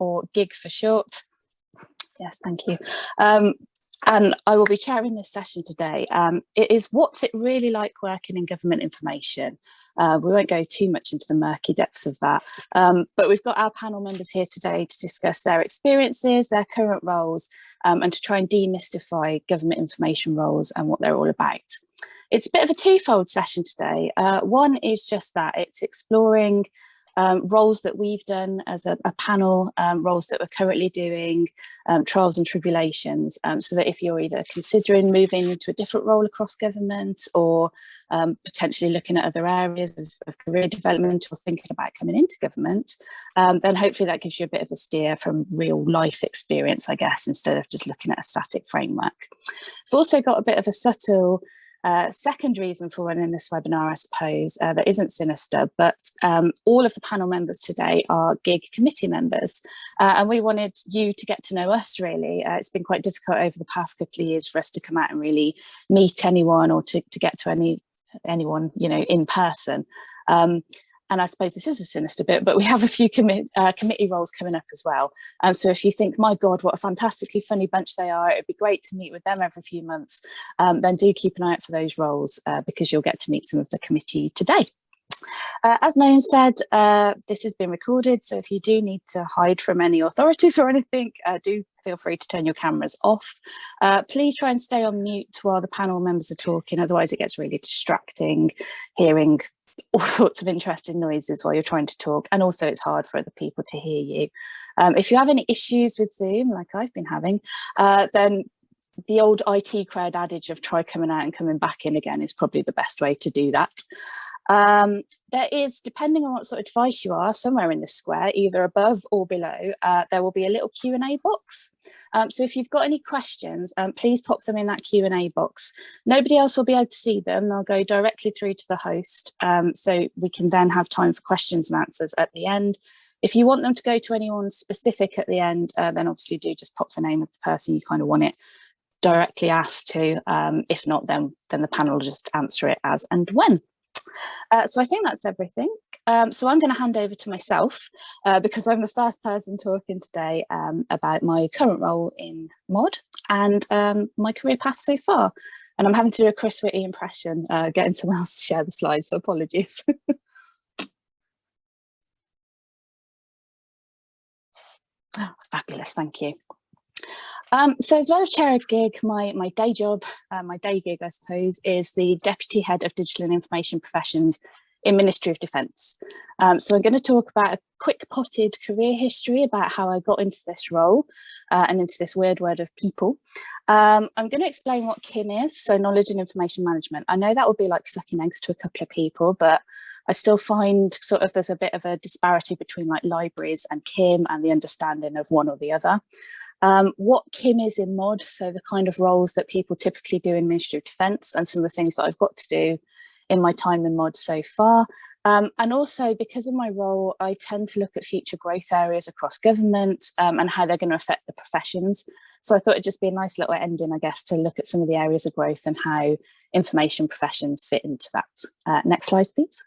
or GIG for short. Yes, thank you. And I will be chairing this session today. It is what's it really like working in government information. We won't go too much into the murky depths of that, but we've got our panel members here today to discuss their experiences, their current roles, and to try and demystify government information roles and what they're all about. It's a bit of a twofold session today. One is just that it's exploring roles that we've done as a panel, roles that we're currently doing, trials and tribulations, so that if you're either considering moving into a different role across government or potentially looking at other areas of career development or thinking about coming into government, then hopefully that gives you a bit of a steer from real life experience, I guess, instead of just looking at a static framework. I've also got a bit of a subtle second reason for running this webinar, I suppose, that isn't sinister, but all of the panel members today are GIG committee members, and we wanted you to get to know us, really. It's been quite difficult over the past couple of years for us to come out and really meet anyone or to get to anyone, you know, in person. And I suppose this is a sinister bit, but we have a few committee roles coming up as well. So if you think, my God, what a fantastically funny bunch they are, it'd be great to meet with them every few months, then do keep an eye out for those roles because you'll get to meet some of the committee today. As Naeem said, this has been recorded, so if you do need to hide from any authorities or anything, do feel free to turn your cameras off. Please try and stay on mute while the panel members are talking, otherwise it gets really distracting hearing all sorts of interesting noises while you're trying to talk, and also it's hard for other people to hear you. If you have any issues with Zoom, like I've been having, then the old IT crowd adage of try coming out and coming back in again is probably the best way to do that. There is, depending on what sort of device you are, somewhere in this square, either above or below, there will be a little Q&A box. So if you've got any questions, please pop them in that Q&A box. Nobody else will be able to see them. They'll go directly through to the host. So we can then have time for questions and answers at the end. If you want them to go to anyone specific at the end, then obviously do just pop the name of the person you kind of want it directly asked to. If not, then the panel will just answer it as and when. So I think that's everything. So I'm going to hand over to myself because I'm the first person talking today about my current role in MOD and my career path so far. And I'm having to do a Chris Whitty impression, getting someone else to share the slides, so apologies. Oh, fabulous, thank you. So as well as chair of GIG, my day job, my day gig, I suppose, is the Deputy Head of Digital and Information Professions in Ministry of Defence. So I'm going to talk about a quick potted career history about how I got into this role and into this weird word of people. I'm going to explain what KIM is, so Knowledge and Information Management. I know that would be like sucking eggs to a couple of people, but I still find sort of there's a bit of a disparity between like libraries and KIM and the understanding of one or the other. What KIM is in MOD, so the kind of roles that people typically do in Ministry of Defence and some of the things that I've got to do in my time in MOD so far. And also because of my role, I tend to look at future growth areas across government and how they're going to affect the professions. So I thought it'd just be a nice little ending, I guess, to look at some of the areas of growth and how information professions fit into that. Next slide, please.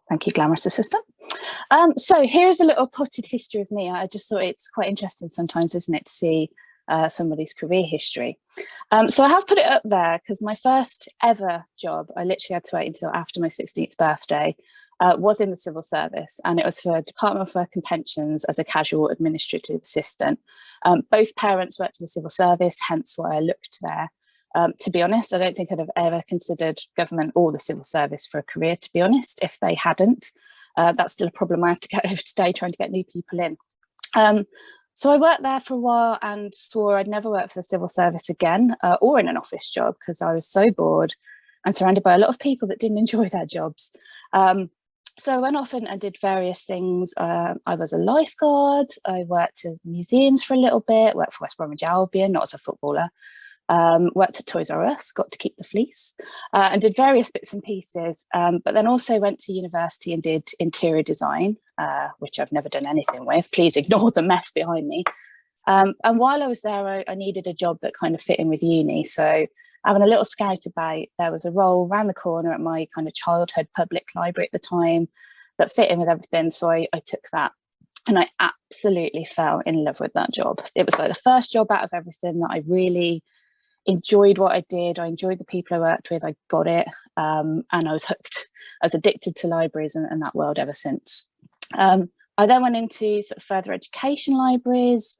Thank you, glamorous assistant. So here's a little potted history of me. I just thought it's quite interesting sometimes, isn't it, to see somebody's career history. So I have put it up there because my first ever job, I literally had to wait until after my 16th birthday, was in the civil service, and it was for Department of Work and Pensions as a casual administrative assistant. Both parents worked in the civil service, hence why I looked there. To be honest, I don't think I'd have ever considered government or the civil service for a career, to be honest, if they hadn't. That's still a problem I have to get over today, trying to get new people in. So I worked there for a while and swore I'd never work for the civil service again or in an office job because I was so bored and surrounded by a lot of people that didn't enjoy their jobs. So I went off and did various things. I was a lifeguard, I worked at museums for a little bit, worked for West Bromwich Albion, not as a footballer. Worked at Toys R Us, got to keep the fleece, and did various bits and pieces, but then also went to university and did interior design, which I've never done anything with. Please ignore the mess behind me. And while I was there, I needed a job that kind of fit in with uni. So having a little scout about, there was a role around the corner at my kind of childhood public library at the time that fit in with everything. So I took that, and I absolutely fell in love with that job. It was like the first job out of everything that I really enjoyed what I did. I enjoyed the people I worked with. I got it, and I was hooked. I was addicted to libraries and that world ever since. I then went into sort of further education libraries,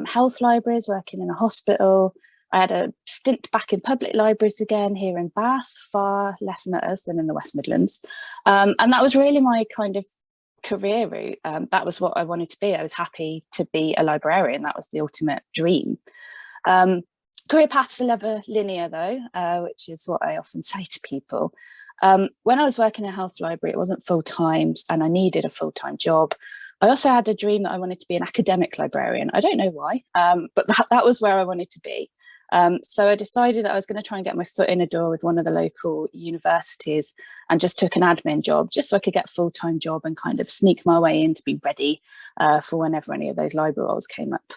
health libraries, working in a hospital. I had a stint back in public libraries again here in Bath, far less nutters than in the West Midlands. And that was really my kind of career route. That was what I wanted to be. I was happy to be a librarian. That was the ultimate dream. Career paths are never linear though, which is what I often say to people. When I was working in a health library, it wasn't full-time and I needed a full-time job. I also had a dream that I wanted to be an academic librarian. I don't know why, but that was where I wanted to be. So I decided that I was going to try and get my foot in a door with one of the local universities and just took an admin job just so I could get a full-time job and kind of sneak my way in to be ready for whenever any of those library roles came up.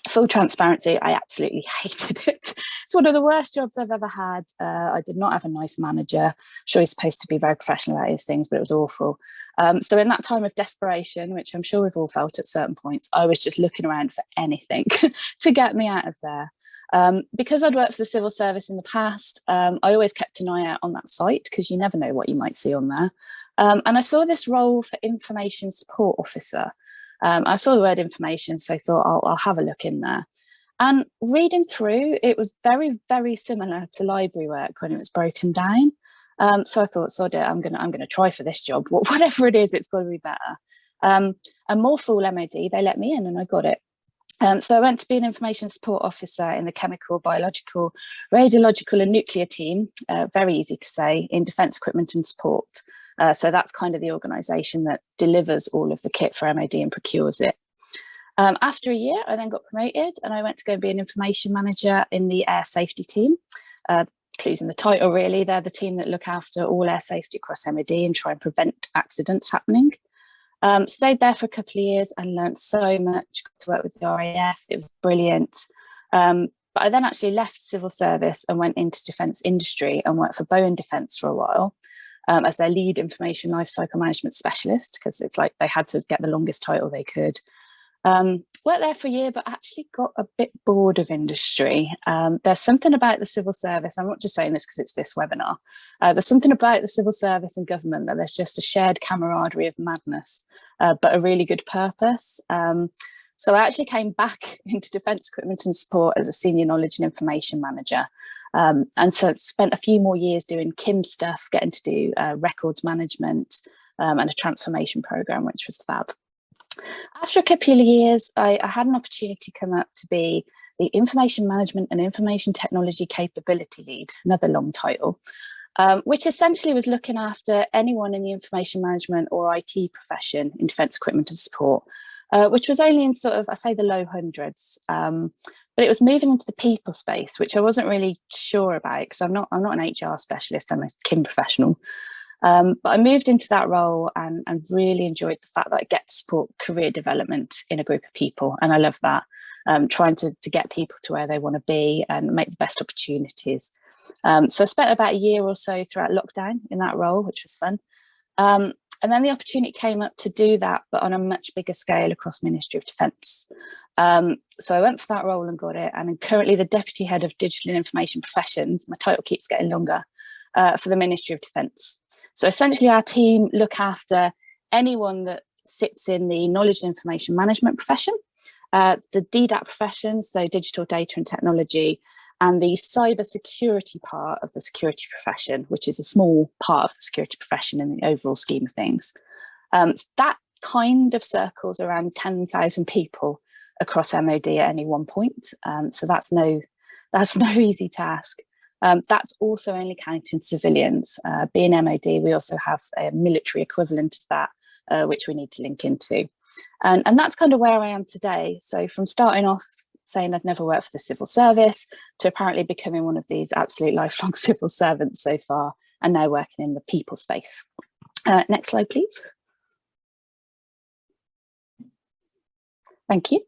Full transparency, I absolutely hated it. It's one of the worst jobs I've ever had. I did not have a nice manager. Sure, he's supposed to be very professional at his things, but it was awful. So in that time of desperation, which I'm sure we've all felt at certain points, I was just looking around for anything to get me out of there. Because I'd worked for the civil service in the past, I always kept an eye out on that site because you never know what you might see on there. And I saw this role for information support officer. I saw the word information, so I thought I'll have a look in there. And reading through, it was very, very similar to library work when it was broken down. So I thought, sod it, I'm gonna try for this job. Whatever it is, it's got to be better. And more full MOD, they let me in, and I got it. So I went to be an information support officer in the chemical, biological, radiological, and nuclear team. Very easy to say, in defence equipment and support. So that's kind of the organisation that delivers all of the kit for MOD and procures it. After a year, I then got promoted and I went to go and be an information manager in the air safety team. Clues in the title, really. They're the team that look after all air safety across MOD and try and prevent accidents happening. Stayed there for a couple of years and learned so much. Got to work with the RAF. It was brilliant. But I then actually left civil service and went into defence industry and worked for Bowen Defence for a while. As their lead information lifecycle management specialist, because it's like they had to get the longest title they could. Worked there for a year, but actually got a bit bored of industry. There's something about the civil service, I'm not just saying this because it's this webinar, there's something about the civil service and government that there's just a shared camaraderie of madness, but a really good purpose. So I actually came back into defence equipment and support as a senior knowledge and information manager. And so spent a few more years doing KIM stuff, getting to do records management and a transformation program, which was fab. After a couple of years, I had an opportunity come up to be the Information Management and Information Technology Capability Lead, another long title, which essentially was looking after anyone in the information management or IT profession in defence equipment and support, which was only in sort of, I say, the low hundreds. But it was moving into the people space, which I wasn't really sure about because I'm not an HR specialist, I'm a KIM professional. But I moved into that role and really enjoyed the fact that I get to support career development in a group of people. And I love that, trying to get people to where they want to be and make the best opportunities. So I spent about a year or so throughout lockdown in that role, which was fun. And then the opportunity came up to do that, but on a much bigger scale across Ministry of Defence. So I went for that role and got it. And I'm currently the Deputy Head of Digital and Information Professions. My title keeps getting longer, for the Ministry of Defence. So essentially our team look after anyone that sits in the knowledge and information management profession, the DDAT professions, so digital data and technology, and the cyber security part of the security profession, which is a small part of the security profession in the overall scheme of things. So that kind of circles around 10,000 people across MOD at any one point. So that's no easy task. That's also only counting civilians. Being MOD, we also have a military equivalent of that, which we need to link into. And that's kind of where I am today. So from starting off saying I'd never worked for the civil service to apparently becoming one of these absolute lifelong civil servants so far, and now working in the people space. Next slide, please. Thank you.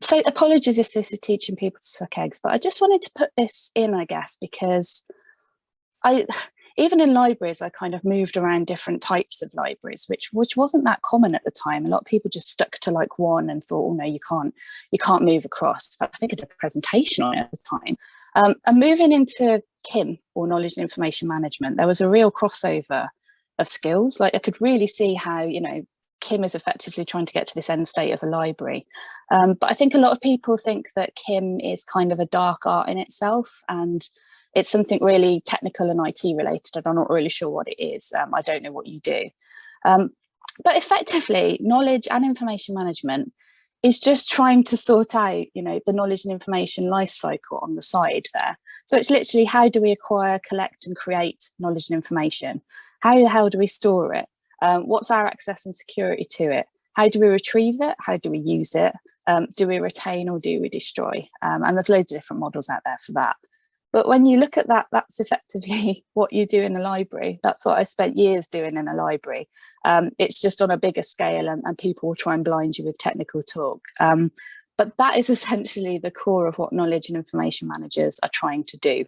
So apologies if this is teaching people to suck eggs, but I just wanted to put this in, I guess, because even in libraries, I kind of moved around different types of libraries, which wasn't that common at the time. A lot of people just stuck to like one and thought, oh no, you can't move across. I think I did a presentation on it at the time. And moving into KIM, or knowledge and information management, there was a real crossover of skills. Like I could really see how, you know, KIM is effectively trying to get to this end state of a library. But I think a lot of people think that KIM is kind of a dark art in itself, and it's something really technical and IT related, and I'm not really sure what it is. I don't know what you do. But effectively, knowledge and information management is just trying to sort out, you know, the knowledge and information life cycle on the side there. So it's literally, how do we acquire, collect and create knowledge and information? How the hell do we store it? What's our access and security to it? How do we retrieve it? How do we use it? Do we retain or do we destroy? And there's loads of different models out there for that. But when you look at that, that's effectively what you do in a library. That's what I spent years doing in a library. It's just on a bigger scale, and people will try and blind you with technical talk. But that is essentially the core of what knowledge and information managers are trying to do.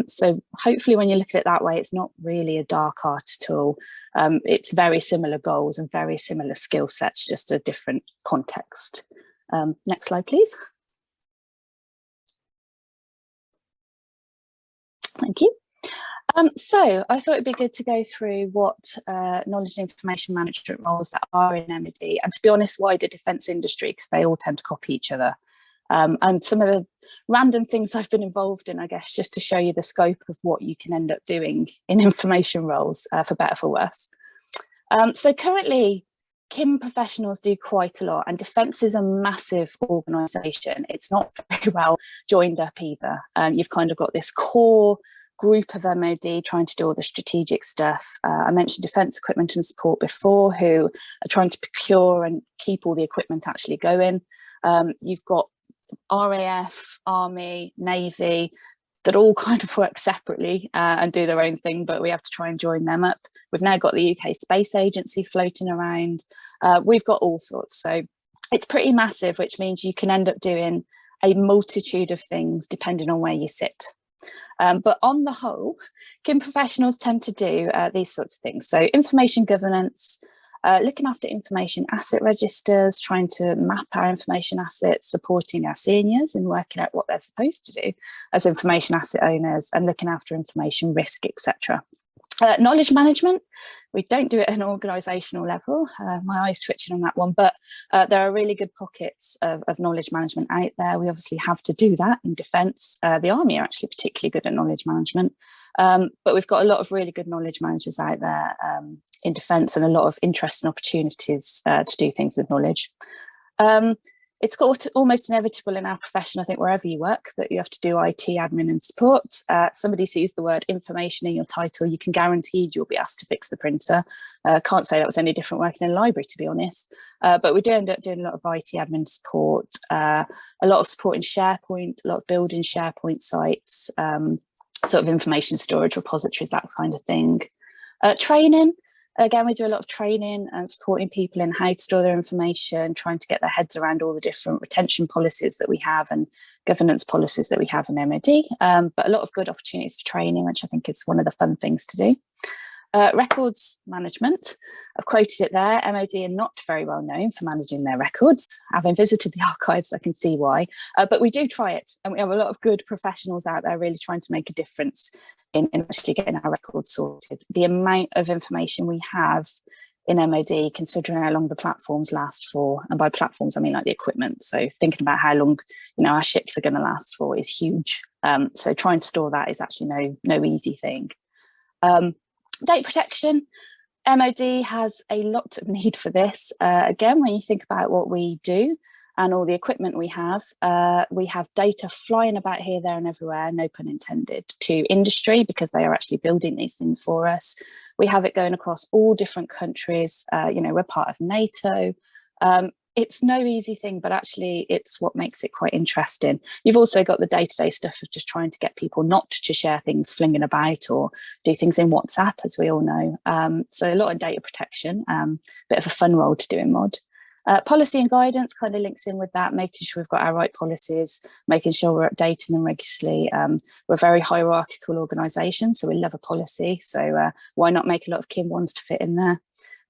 So hopefully when you look at it that way, it's not really a dark art at all. It's very similar goals and very similar skill sets, just a different context. Next slide, please. Thank you. So I thought it'd be good to go through what knowledge and information management roles that are in MOD, and to be honest, wider defence industry, because they all tend to copy each other. And some of the random things I've been involved in, I guess, just to show you the scope of what you can end up doing in information roles, for better or for worse. So currently, KIM professionals do quite a lot, and defence is a massive organisation. It's not very well joined up either. You've kind of got this core group of MOD trying to do all the strategic stuff. I mentioned defence equipment and support before, who are trying to procure and keep all the equipment actually going. You've got RAF, Army, Navy, that all kind of work separately and do their own thing, but we have to try and join them up. We've now got the UK Space Agency floating around. We've got all sorts. So it's pretty massive, which means you can end up doing a multitude of things depending on where you sit. But on the whole, KIM professionals tend to do these sorts of things. So information governance, looking after information asset registers, trying to map our information assets, supporting our seniors in working out what they're supposed to do as information asset owners, and looking after information risk, etc. Knowledge management, we don't do it at an organisational level. My eye's twitching on that one, but there are really good pockets of knowledge management out there. We obviously have to do that in defence. The Army are actually particularly good at knowledge management, but we've got a lot of really good knowledge managers out there in defence, and a lot of interesting opportunities to do things with knowledge. It's almost inevitable in our profession, I think, wherever you work, that you have to do IT, admin and support. Somebody sees the word information in your title, you can guarantee you'll be asked to fix the printer. Can't say that was any different working in a library, to be honest. But we do end up doing a lot of IT, admin support, a lot of support in SharePoint, a lot of building SharePoint sites, sort of information storage repositories, that kind of thing. Training. Again, we do a lot of training and supporting people in how to store their information, trying to get their heads around all the different retention policies that we have and governance policies that we have in MOD, but a lot of good opportunities for training, which I think is one of the fun things to do. Records management, I've quoted it there. MOD are not very well known for managing their records. Having visited the archives, I can see why, but we do try it, and we have a lot of good professionals out there really trying to make a difference in actually getting our records sorted. The amount of information we have in MOD, considering how long the platforms last for, and by platforms I mean like the equipment, so thinking about how long, you know, our ships are going to last for is huge. So trying to store that is actually no easy thing. Data protection, MOD has a lot of need for this. Again, when you think about what we do and all the equipment we have data flying about here, there and everywhere, no pun intended, to industry, because they are actually building these things for us. We have it going across all different countries. You know, we're part of NATO. It's no easy thing, but actually it's what makes it quite interesting. You've also got the day-to-day stuff of just trying to get people not to share things flinging about or do things in WhatsApp, as we all know. So a lot of data protection, bit of a fun role to do in mod. Policy and guidance kind of links in with that, making sure we've got our right policies, making sure we're updating them regularly. We're a very hierarchical organisation, so we love a policy. So why not make a lot of kin ones to fit in there?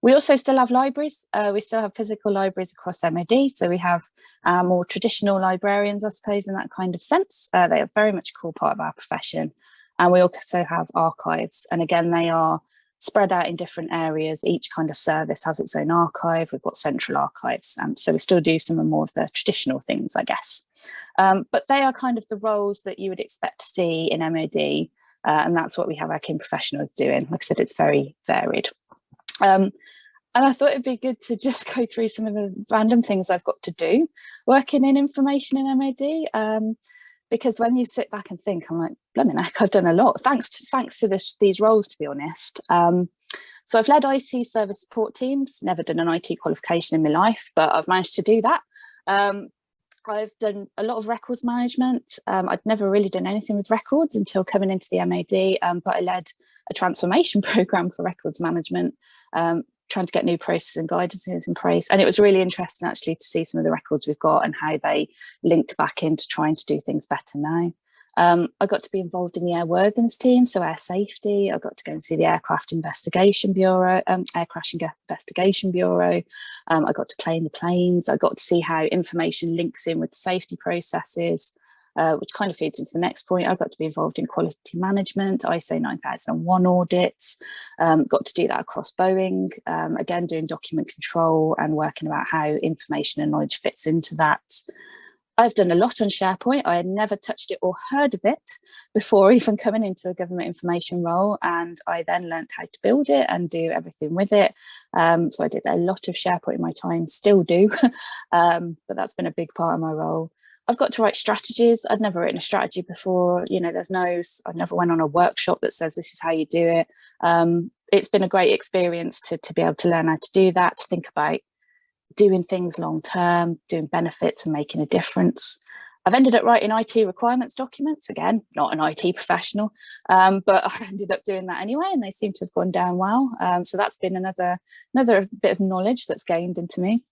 We also still have libraries. We still have physical libraries across MOD. So we have more traditional librarians, I suppose, in that kind of sense. They are very much a core part of our profession. And we also have archives. And again, they are spread out in different areas. Each kind of service has its own archive. We've got central archives. So we still do some more of the traditional things, I guess. But they are kind of the roles that you would expect to see in MOD. And that's what we have our kin professionals doing. Like I said, it's very varied. And I thought it'd be good to just go through some of the random things I've got to do working in information in MOD. Because when you sit back and think, I'm like, blimey heck, I've done a lot. Thanks to these roles, to be honest. So I've led IT service support teams, never done an IT qualification in my life, but I've managed to do that. I've done a lot of records management. I'd never really done anything with records until coming into the MOD, but I led a transformation programme for records management, trying to get new processes and guidances in place. And it was really interesting actually to see some of the records we've got and how they link back into trying to do things better now. I got to be involved in the airworthiness team, so air safety. I got to go and see the Aircraft Investigation Bureau, Air Crash Investigation Bureau. I got to play in the planes. I got to see how information links in with the safety processes, which kind of feeds into the next point. I got to be involved in quality management, ISO 9001 audits, got to do that across Boeing, again, doing document control and working about how information and knowledge fits into that. I've done a lot on SharePoint. I had never touched it or heard of it before even coming into a government information role. And I then learned how to build it and do everything with it. So I did a lot of SharePoint in my time, still do, but that's been a big part of my role. I've got to write strategies. I'd never written a strategy before. You know, I never went on a workshop that says this is how you do it. It's been a great experience to be able to learn how to do that, to think about doing things long term, doing benefits and making a difference. I've ended up writing IT requirements documents, again, not an IT professional, but I ended up doing that anyway, and they seem to have gone down well. So that's been another bit of knowledge that's gained into me.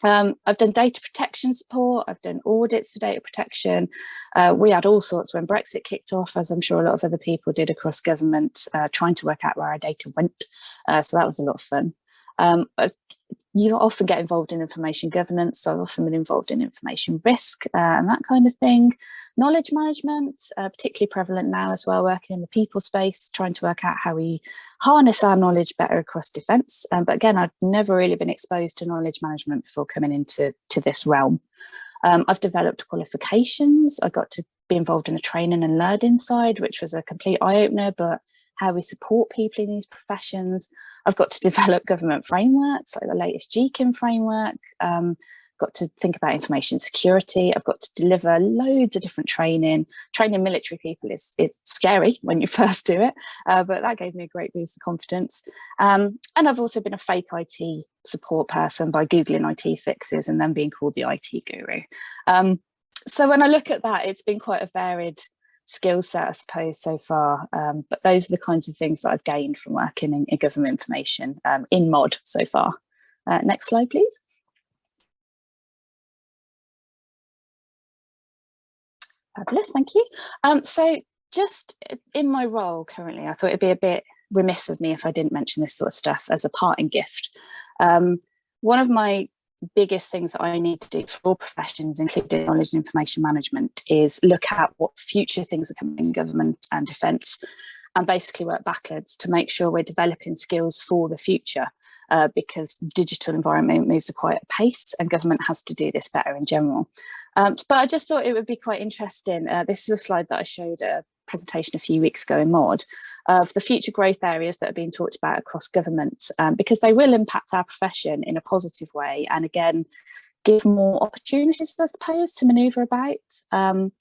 I've done data protection support. I've done audits for data protection. We had all sorts when Brexit kicked off, as I'm sure a lot of other people did across government, trying to work out where our data went. So that was a lot of fun. You often get involved in information governance, so I've often been involved in information risk and that kind of thing. Knowledge management, particularly prevalent now as well, working in the people space, trying to work out how we harness our knowledge better across defence. But again, I've never really been exposed to knowledge management before coming into this realm. I've developed qualifications. I got to be involved in the training and learning side, which was a complete eye-opener, but how we support people in these professions. I've got to develop government frameworks, like the latest GKIM framework. Got to think about information security. I've got to deliver loads of different training. Training military people is scary when you first do it, but that gave me a great boost of confidence. And I've also been a fake IT support person by Googling IT fixes and then being called the IT guru. So when I look at that, it's been quite a varied skill set, I suppose, so far. But those are the kinds of things that I've gained from working in government information in MOD so far. Next slide, please. Fabulous, thank you. So just in my role currently, I thought it'd be a bit remiss of me if I didn't mention this sort of stuff as a parting gift. One of my biggest things that I need to do for all professions, including knowledge and information management, is look at what future things are coming in government and defence and basically work backwards to make sure we're developing skills for the future, because digital environment moves at quite a pace and government has to do this better in general. But I just thought it would be quite interesting. This is a slide that I showed at a presentation a few weeks ago in MOD of the future growth areas that are being talked about across government, because they will impact our profession in a positive way and again give more opportunities, I suppose, to manoeuvre about.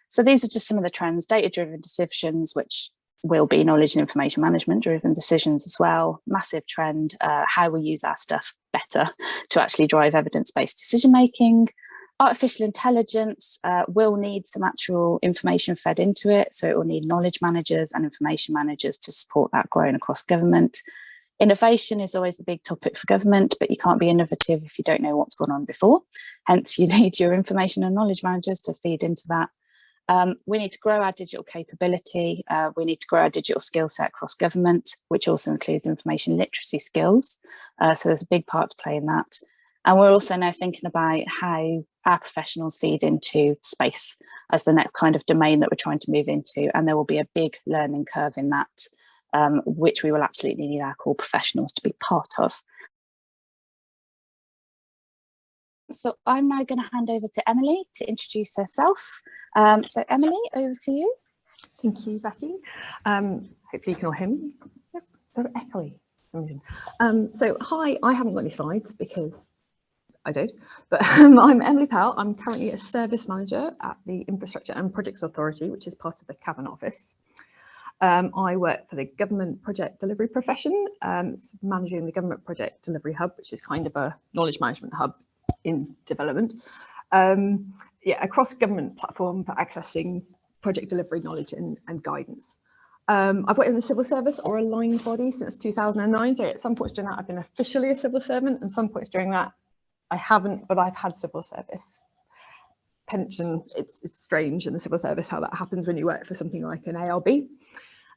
So these are just some of the trends: data-driven decisions, which will be knowledge and information management driven decisions as well. Massive trend, how we use our stuff better to actually drive evidence-based decision making. Artificial intelligence will need some actual information fed into it, so it will need knowledge managers and information managers to support that growing across government. Innovation is always a big topic for government, but you can't be innovative if you don't know what's gone on before. Hence, you need your information and knowledge managers to feed into that. We need to grow our digital capability. We need to grow our digital skill set across government, which also includes information literacy skills. So there's a big part to play in that. And we're also now thinking about how our professionals feed into space as the next kind of domain that we're trying to move into. And there will be a big learning curve in that, which we will absolutely need our core professionals to be part of. So I'm now going to hand over to Emily to introduce herself. So Emily, over to you. Thank you, Becky. Hopefully you can all hear me. Yep, sort of echoey. So hi, I haven't got any slides because I don't, but I'm Emily Powell. I'm currently a service manager at the Infrastructure and Projects Authority, which is part of the Cabinet Office. I work for the Government Project Delivery profession, managing the Government Project Delivery Hub, which is kind of a knowledge management hub in development. Across government platform for accessing project delivery knowledge and guidance. I've worked in the civil service or aligned body since 2009. So at some points during that, I've been officially a civil servant, and some points during that, I haven't, but I've had civil service pension. It's strange in the civil service how that happens when you work for something like an ARB.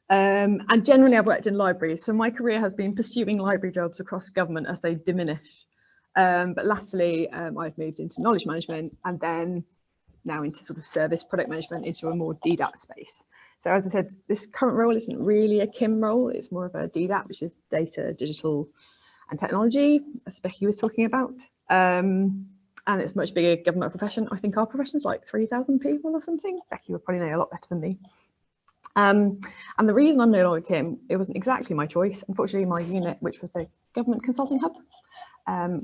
And generally, I've worked in libraries. So my career has been pursuing library jobs across government as they diminish. But lastly, I've moved into knowledge management and then now into sort of service product management into a more DDAT space. So as I said, this current role isn't really a KIM role. It's more of a DDAT, which is data, digital and technology, as Becky was talking about. And it's a much bigger government profession. I think our profession is like 3,000 people or something. Becky would probably know a lot better than me. And the reason I'm no longer KIM, it wasn't exactly my choice. Unfortunately, my unit, which was the Government Consulting Hub,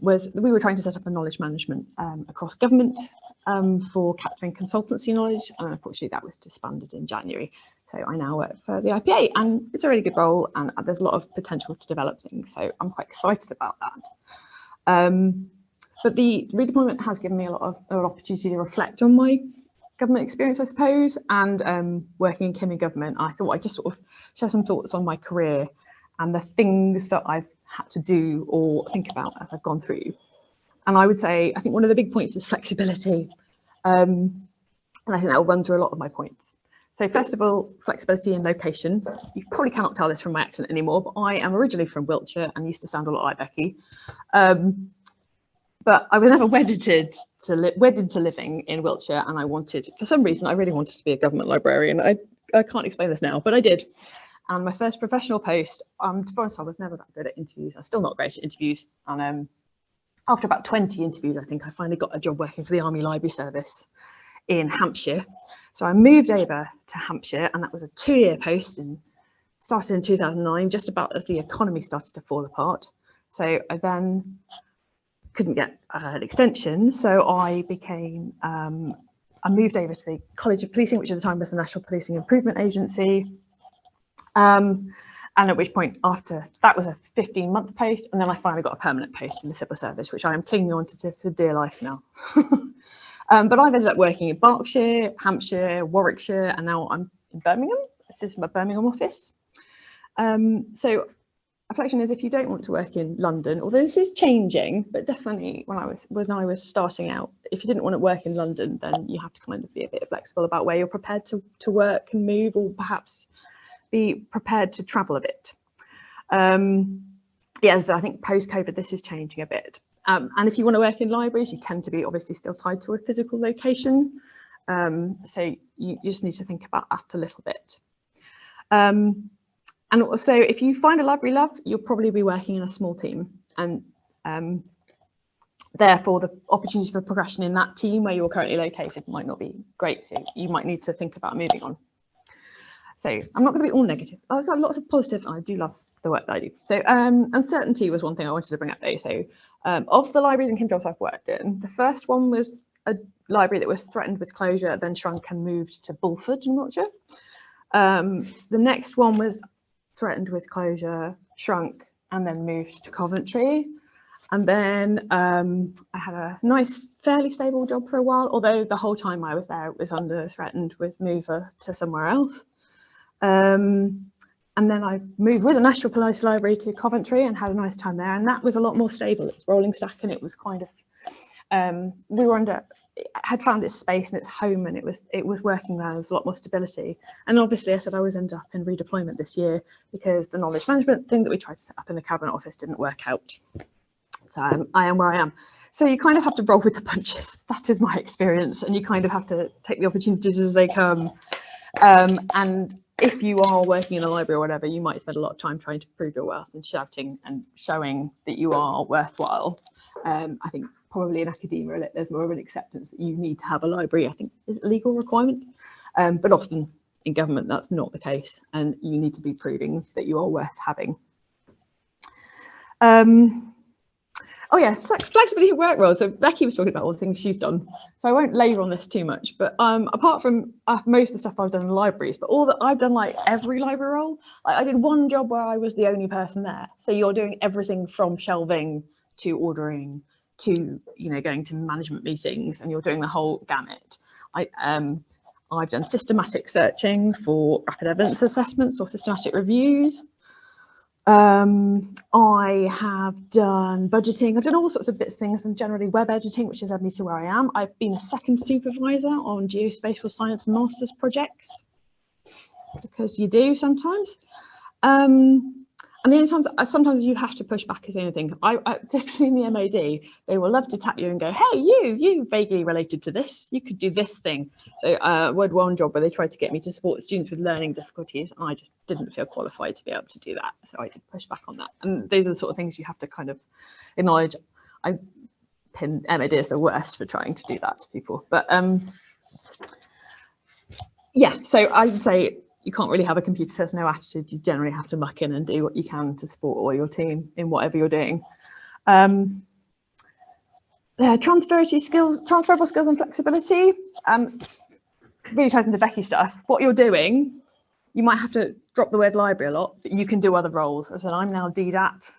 we were trying to set up a knowledge management across government for capturing consultancy knowledge, and unfortunately that was disbanded in January. So I now work for the IPA, and it's a really good role, and there's a lot of potential to develop things, so I'm quite excited about that. But the redeployment has given me a lot of opportunity to reflect on my government experience, I suppose, and working in KIM in government. I thought I'd just sort of share some thoughts on my career and the things that I've had to do or think about as I've gone through. And I would say, I think one of the big points is flexibility. And I think that will run through a lot of my points. So first of all, flexibility in location. You probably cannot tell this from my accent anymore, but I am originally from Wiltshire and used to sound a lot like Becky. But I was never wedded to living in Wiltshire, and I wanted, for some reason, I really wanted to be a government librarian. I can't explain this now, but I did. And my first professional post, to be honest, I was never that good at interviews. I'm still not great at interviews. And after about 20 interviews, I think I finally got a job working for the Army Library Service in Hampshire. So I moved over to Hampshire, and that was a 2-year post and started in 2009, just about as the economy started to fall apart. So I then couldn't get an extension. So I became, I moved over to the College of Policing, which at the time was the National Policing Improvement Agency. And at which point, after that was a 15-month post, and then I finally got a permanent post in the civil service, which I am clinging on to for dear life now. But I've ended up working in Berkshire, Hampshire, Warwickshire, and now I'm in Birmingham. This is my Birmingham office. So reflection is, if you don't want to work in London, although this is changing, but definitely when I was starting out, if you didn't want to work in London, then you have to kind of be a bit flexible about where you're prepared to work and move, or perhaps be prepared to travel a bit. Yes, I think post-COVID, this is changing a bit. And if you want to work in libraries, you tend to be obviously still tied to a physical location. So you just need to think about that a little bit. And also, if you find a library love, you'll probably be working in a small team. And therefore, the opportunity for progression in that team where you're currently located might not be great. So you might need to think about moving on. So I'm not going to be all negative. I've got lots of positive. I do love the work that I do. So uncertainty was one thing I wanted to bring up though. So of the libraries and KIM jobs I've worked in, the first one was a library that was threatened with closure, then shrunk and moved to Bulford in Wiltshire. The next one was threatened with closure, shrunk, and then moved to Coventry. And then I had a nice, fairly stable job for a while, although the whole time I was there, it was under threatened with mover to somewhere else. And then I moved with the National Police Library to Coventry and had a nice time there. And that was a lot more stable. It's rolling stack, and it was kind of, we were had found its space and its home, and it was working there. There was a lot more stability. And obviously I said I always end up in redeployment this year because the knowledge management thing that we tried to set up in the Cabinet Office didn't work out. So I am where I am. So you kind of have to roll with the punches. That is my experience. And you kind of have to take the opportunities as they come. And if you are working in a library or whatever, you might spend a lot of time trying to prove your worth and shouting and showing that you are worthwhile. I think probably in academia, there's more of an acceptance that you need to have a library. I think is a legal requirement, but often in government, that's not the case. And you need to be proving that you are worth having. Oh yeah, flexibility of work roles. So Becky was talking about all the things she's done, so I won't labour on this too much. But apart from most of the stuff I've done in libraries, but all that I've done, like every library role, I did one job where I was the only person there. So you're doing everything from shelving to ordering to going to management meetings, and you're doing the whole gamut. I've done systematic searching for rapid evidence assessments or systematic reviews. I have done budgeting. I've done all sorts of bits of things, and generally web editing, which has led me to where I am. I've been a second supervisor on geospatial science master's projects, because you do sometimes. And the only times, sometimes you have to push back is the only thing. Typically in the MOD, they will love to tap you and go, hey, you vaguely related to this, you could do this thing. So we had one job where they tried to get me to support students with learning difficulties, and I just didn't feel qualified to be able to do that. So I did push back on that. And those are the sort of things you have to kind of acknowledge. I pin MOD as the worst for trying to do that to people. But yeah, so I would say, you can't really have a computer says no attitude. You generally have to muck in and do what you can to support all your team in whatever you're doing. Transferable skills and flexibility. Really ties into Becky's stuff. What you're doing, you might have to drop the word library a lot, but you can do other roles. As I said, I'm now DDAT,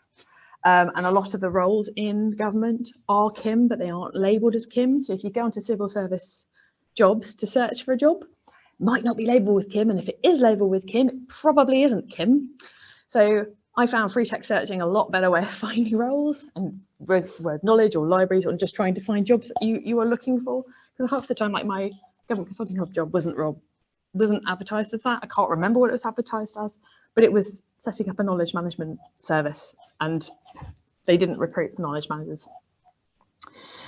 and a lot of the roles in government are KIM, but they aren't labelled as KIM. So if you go onto civil service jobs to search for a job, might not be labelled with KIM, and if it is labelled with KIM, it probably isn't KIM. So I found free text searching a lot better way of finding roles, and with word knowledge or libraries, or just trying to find jobs that you are looking for. Because half the time, like my government consulting hub job wasn't advertised as that. I can't remember what it was advertised as, but it was setting up a knowledge management service, and they didn't recruit knowledge managers.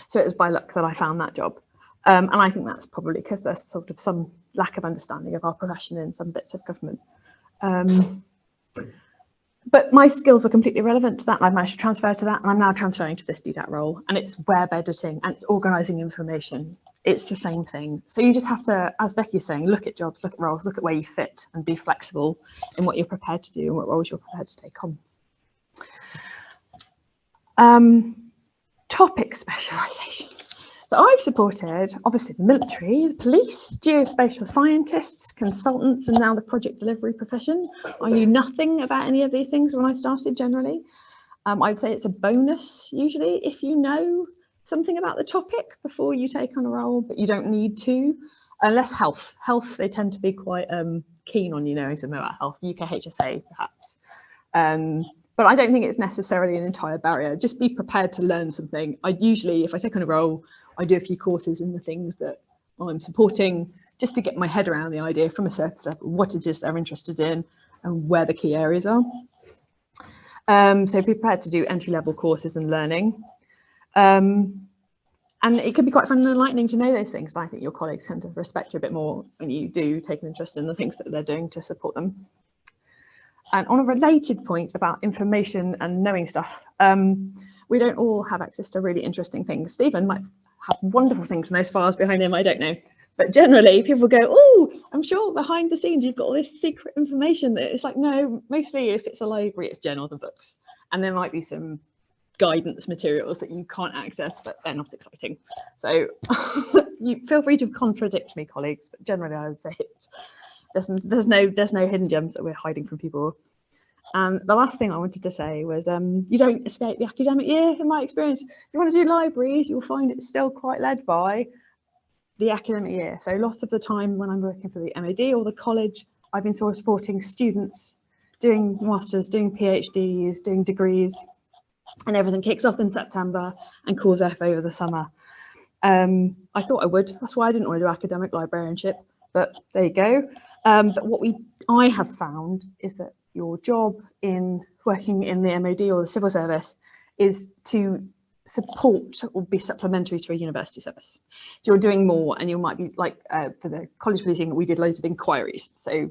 So it was by luck that I found that job. And I think that's probably because there's sort of some lack of understanding of our profession in some bits of government. But my skills were completely irrelevant to that, and I've managed to transfer to that, and I'm now transferring to this DDAT role, and it's web editing and it's organising information. It's the same thing. So you just have to, as Becky's saying, look at jobs, look at roles, look at where you fit, and be flexible in what you're prepared to do and what roles you're prepared to take on. Topic specialisation. So I've supported, obviously, the military, the police, geospatial scientists, consultants, and now the project delivery profession. I knew nothing about any of these things when I started, generally. I'd say it's a bonus, usually, if you know something about the topic before you take on a role, but you don't need to. Unless health. Health, they tend to be quite keen on you knowing something about health, UKHSA, perhaps. But I don't think it's necessarily an entire barrier. Just be prepared to learn something. I usually, if I take on a role, I do a few courses in the things that I'm supporting, just to get my head around the idea from a surface level, what it is they're interested in and where the key areas are. So be prepared to do entry-level courses and learning. And it can be quite fun and enlightening to know those things. And I think your colleagues tend to respect you a bit more when you do take an interest in the things that they're doing to support them. And on a related point about information and knowing stuff, we don't all have access to really interesting things. Stephen might have wonderful things in those files behind him, I don't know. But generally people go, oh, I'm sure behind the scenes you've got all this secret information. That it's like, no, mostly if it's a library, it's journals and books. And there might be some guidance materials that you can't access, but they're not exciting. So you feel free to contradict me, colleagues, but generally I would say there's no hidden gems that we're hiding from people. And the last thing I wanted to say was you don't escape the academic year, in my experience. If you want to do libraries, you'll find it's still quite led by the academic year. So lots of the time when I'm working for the MOD or the college, I've been sort of supporting students doing masters, doing PhDs, doing degrees, and everything kicks off in September and cools off over the summer. I thought I would. That's why I didn't want to do academic librarianship, but there you go. But what I have found is that your job in working in the MOD or the civil service is to support or be supplementary to a university service. So you're doing more, and you might be like for the college policing, we did loads of inquiries. So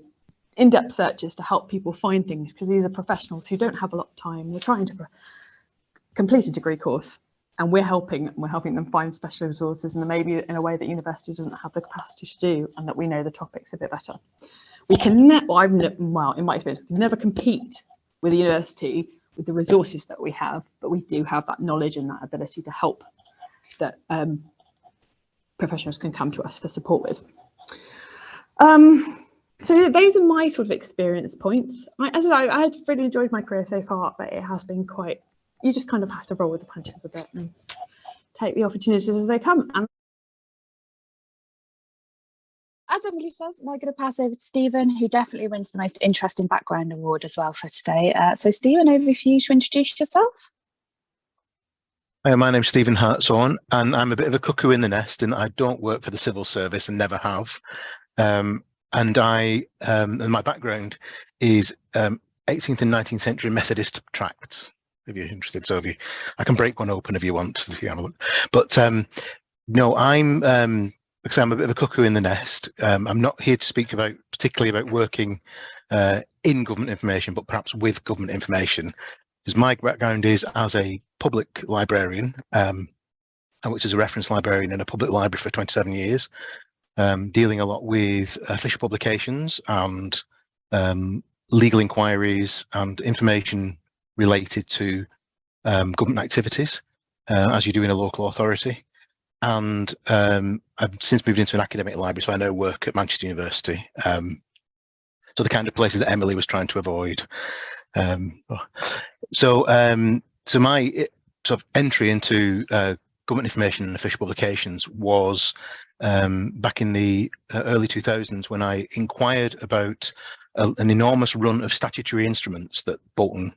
in-depth searches to help people find things, because these are professionals who don't have a lot of time. They're trying to complete a degree course, and we're helping them find special resources, and maybe in a way that university doesn't have the capacity to do, and that we know the topics a bit better. We can well, in my experience, we can never compete with the university with the resources that we have, but we do have that knowledge and that ability to help that professionals can come to us for support with. So those are my sort of experience points. As I had really enjoyed my career so far, but it has been quite, you just kind of have to roll with the punches a bit and take the opportunities as they come. And as Emily says, I'm going to pass over to Stephen, who definitely wins the most interesting background award as well for today. So Stephen, over to you to introduce yourself. Hi, my name's Stephen Hartshorne, and I'm a bit of a cuckoo in the nest in that I don't work for the civil service and never have. And my background is 18th and 19th century Methodist tracts. If you're interested, so I can break one open if you want to have a look. But no, I'm a bit of a cuckoo in the nest. I'm not here to speak particularly about working in government information, but perhaps with government information, because my background is as a public librarian, which is a reference librarian in a public library for 27 years, dealing a lot with official publications and legal inquiries and information related to government activities, as you do in a local authority. And I've since moved into an academic library, so I now work at Manchester University. So the kind of places that Emily was trying to avoid. So my sort of entry into government information and official publications was back in the early 2000s, when I inquired about an enormous run of statutory instruments that Bolton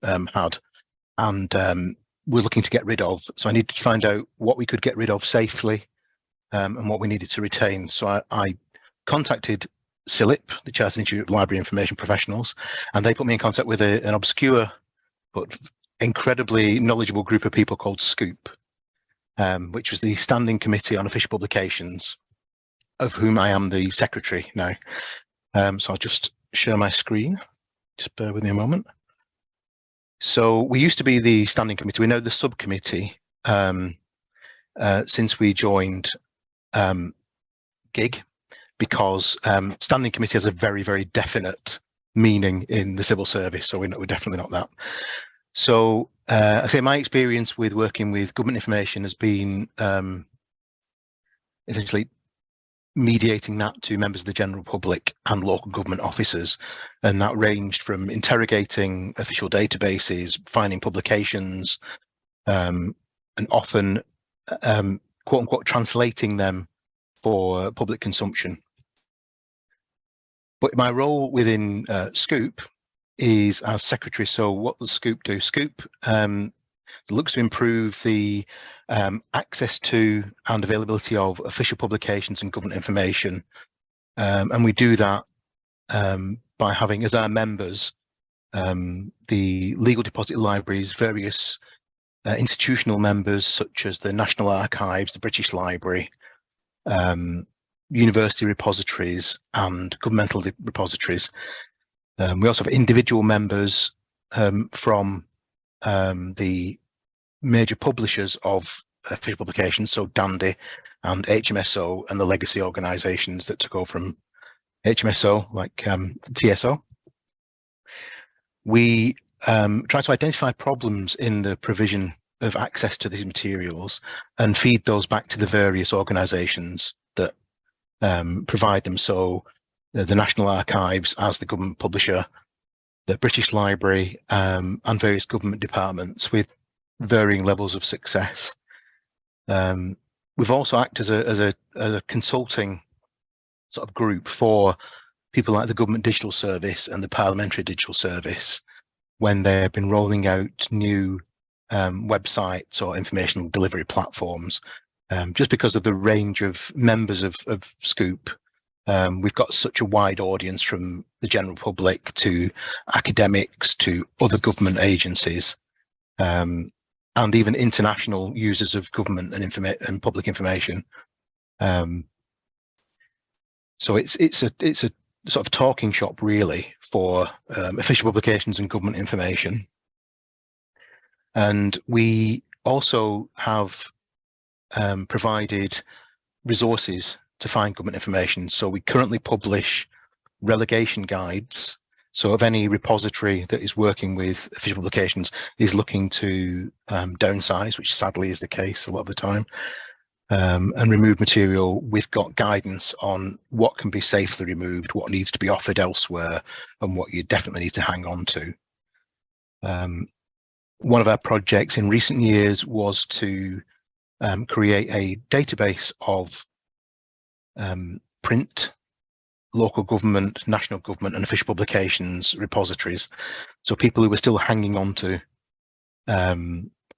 had, and we're looking to get rid of. So I needed to find out what we could get rid of safely, and what we needed to retain. So I contacted CILIP, the Chartered Institute of Library Information Professionals, and they put me in contact with an obscure but incredibly knowledgeable group of people called SCOOP, which was the Standing Committee on Official Publications, of whom I am the secretary now. So I'll just share my screen. Just bear with me a moment. So we used to be the Standing Committee. We're now the subcommittee since we joined GIG, because Standing Committee has a very, very definite meaning in the civil service. So we're definitely not that. So I say my experience with working with government information has been essentially mediating that to members of the general public and local government officers, and that ranged from interrogating official databases, finding publications, and often quote unquote translating them for public consumption. But my role within SCOOP is as secretary. So what does SCOOP do? SCOOP looks to improve the access to and availability of official publications and government information, and we do that by having as our members the legal deposit libraries, various institutional members such as the National Archives, the British Library, university repositories and governmental repositories. We also have individual members from the major publishers of official publications, so Dandy and HMSO, and the legacy organisations that took over from HMSO, like TSO. We try to identify problems in the provision of access to these materials and feed those back to the various organisations that provide them. So the National Archives as the government publisher, the British Library, and various government departments with varying levels of success. We've also acted as a consulting sort of group for people like the Government Digital Service and the Parliamentary Digital Service when they have been rolling out new websites or information delivery platforms. Just because of the range of members of Scoop, we've got such a wide audience from the general public to academics to other government agencies, and even international users of government and public information. So it's a sort of talking shop really for official publications and government information. And we also have provided resources to find government information. So we currently publish relegation guides. So if any repository that is working with official publications is looking to downsize, which sadly is the case a lot of the time, and remove material, we've got guidance on what can be safely removed, what needs to be offered elsewhere, and what you definitely need to hang on to. One of our projects in recent years was to create a database of print, local government, national government, and official publications repositories. So people who were still hanging on to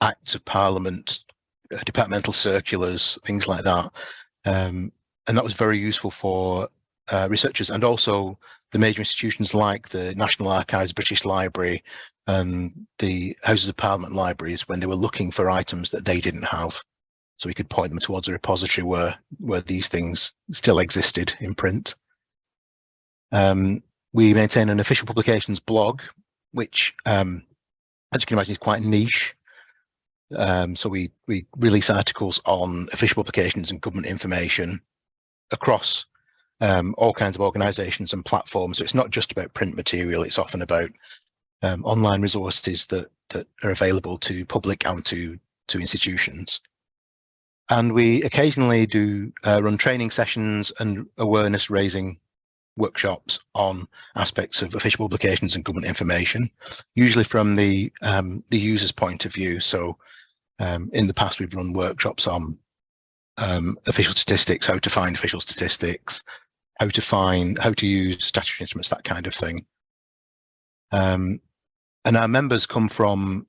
Acts of Parliament, departmental circulars, things like that. And that was very useful for researchers, and also the major institutions like the National Archives, British Library, and the Houses of Parliament libraries when they were looking for items that they didn't have. So we could point them towards a repository where these things still existed in print. We maintain an official publications blog, which, as you can imagine, is quite niche. So we release articles on official publications and government information across all kinds of organisations and platforms. So it's not just about print material, it's often about online resources that are available to public and to institutions. And we occasionally do run training sessions and awareness raising workshops on aspects of official publications and government information, usually from the user's point of view. So in the past, we've run workshops on official statistics, how to find official statistics, how to use statutory instruments, that kind of thing. And our members come from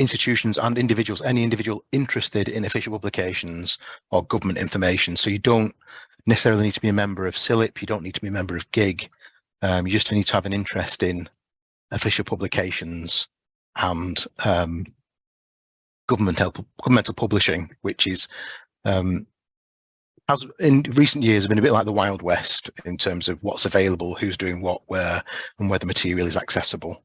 institutions and individuals, any individual interested in official publications or government information. So you don't necessarily need to be a member of CILIP, you don't need to be a member of GIG, you just need to have an interest in official publications and governmental publishing, which is has in recent years been a bit like the Wild West in terms of what's available, who's doing what, where, and where the material is accessible.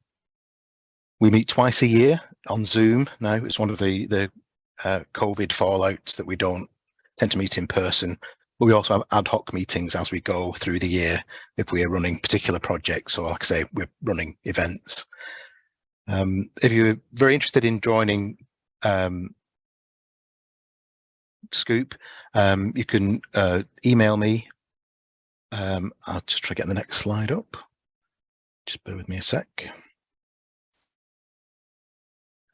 We meet twice a year on Zoom now. It's one of the COVID fallouts that we don't tend to meet in person, but we also have ad hoc meetings as we go through the year if we are running particular projects, or like I say, we're running events. If you're very interested in joining Scoop, you can email me. I'll just try to get the next slide up. Just bear with me a sec.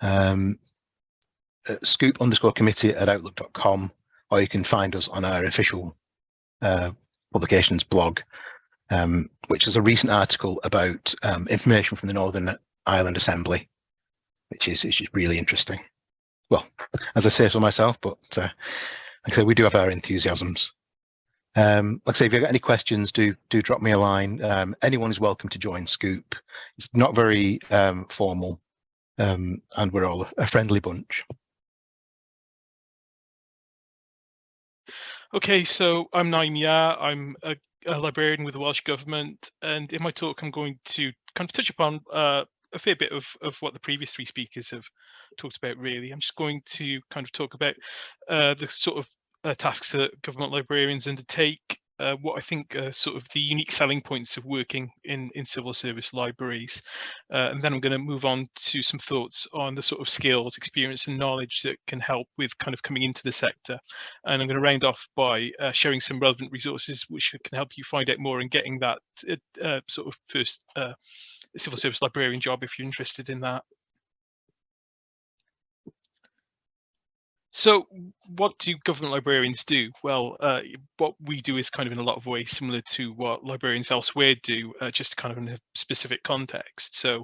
Scoop_committee@outlook.com, or you can find us on our official publications blog, which is a recent article about information from the Northern Ireland Assembly, which is really interesting. Well, as I say so myself, but like I say, we do have our enthusiasms. Like I say, if you've got any questions, do drop me a line. Anyone is welcome to join Scoop. It's not very formal, and we're all a friendly bunch. Okay, so I'm Naeem Yar. I'm a librarian with the Welsh Government, and in my talk I'm going to kind of touch upon a fair bit of what the previous three speakers have talked about, really. I'm just going to kind of talk about the sort of tasks that government librarians undertake, what I think are sort of the unique selling points of working in civil service libraries. And then I'm going to move on to some thoughts on the sort of skills, experience and knowledge that can help with kind of coming into the sector. And I'm going to round off by sharing some relevant resources which can help you find out more and getting that sort of first civil service librarian job if you're interested in that. So what do government librarians do? Well, what we do is kind of in a lot of ways similar to what librarians elsewhere do, just kind of in a specific context. So,